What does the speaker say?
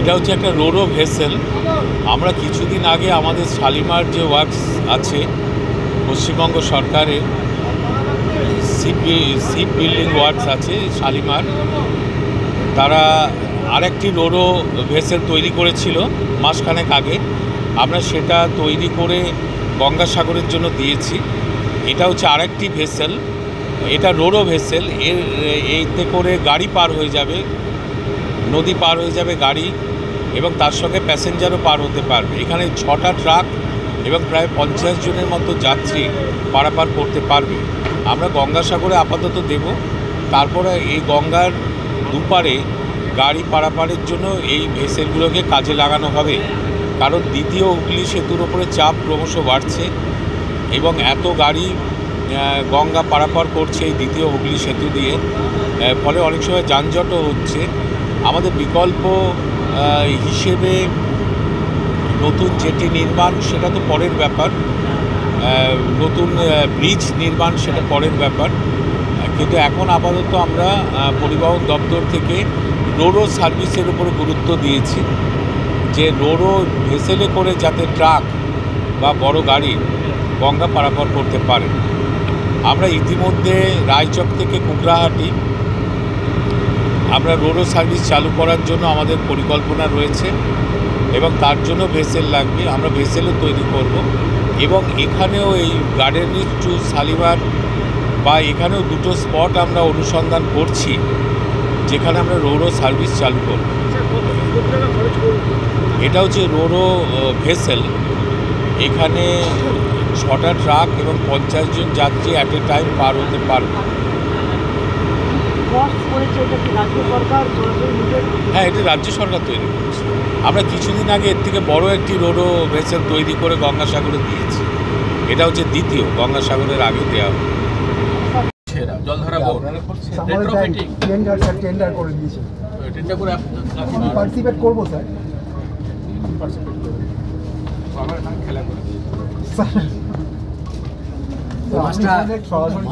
এটা হচ্ছে একটা রোরো ভেসেল। আমরা কিছুদিন আগে আমাদের শালিমার যে ওয়ার্কস আছে পশ্চিমবঙ্গ সরকারের শিপ বিল্ডিং ওয়ার্কস আছে শালিমার, তারা আরেকটি রোরো ভেসেল তৈরি করেছিল মাসখানেক আগে। আমরা সেটা তৈরি করে গঙ্গাসাগরের জন্য দিয়েছি। এটা হচ্ছে আরেকটি ভেসেল, এটা রোরো ভেসেল। এতে করে গাড়ি পার হয়ে যাবে, নদী পার হয়ে যাবে গাড়ি, এবং তার সঙ্গে প্যাসেঞ্জারও পার হতে পারবে। এখানে 6টা ট্রাক এবং প্রায় 50 জনের মতো যাত্রী পারাপার করতে পারবে। আমরা গঙ্গাসাগরে আপাতত দেব, তারপরে এই গঙ্গার দুপারে গাড়ি পারাপারের জন্য এই ভেসেলগুলোকে কাজে লাগানো হবে। কারণ দ্বিতীয় হুগলি সেতুর ওপরে চাপ ক্রমশ বাড়ছে এবং এত গাড়ি গঙ্গা পারাপার করছে এই দ্বিতীয় হুগলি সেতু দিয়ে, ফলে অনেক সময় যানজটও হচ্ছে। আমাদের বিকল্প হিসেবে নতুন জেটি নির্মাণ সেটা তো পরের ব্যাপার, নতুন ব্রিজ নির্মাণ সেটা পরের ব্যাপার, কিন্তু এখন আপাতত আমরা পরিবহন দপ্তর থেকে রোরো সার্ভিসের উপর গুরুত্ব দিয়েছি, যে রোরো ভেসেলে করে যাতে ট্রাক বা বড় গাড়ি গঙ্গা পারাপার করতে পারে। আমরা ইতিমধ্যে রায়চক থেকে কুকড়াহাটি আমরা রোরো সার্ভিস চালু করার জন্য আমাদের পরিকল্পনা রয়েছে এবং তার জন্য ভেসেল লাগবে। আমরা ভেসেলও তৈরি করব এবং এখানেও এই গার্ডেনিজ টু শালিমার বা এখানেও দুটো স্পট আমরা অনুসন্ধান করছি যেখানে আমরা রোরো সার্ভিস চালু করব। এটা হচ্ছে রোরো ভেসেল। এখানে 6টা ট্রাক এবং 50 জন যাত্রী অ্যাট এ টাইম পার হতে পারবে। হ্যাঁ, এটা রাজ্য সরকার তৈরি করছে। আমরা কিছুদিন আগে এর থেকে বড় একটি রোরো ভেসেল তৈরি করে গঙ্গাসাগরে দিয়েছি। এটা হচ্ছে দ্বিতীয়, গঙ্গাসাগরের আগে দেওয়া হবে। জলধারা বোর্ড টেন্ডার করে দিয়েছে, টেন্ডার করে পার্টিসিপেট করবো স্যার। আমরা খেলা করে স্যার, মাস্টার সরাসরি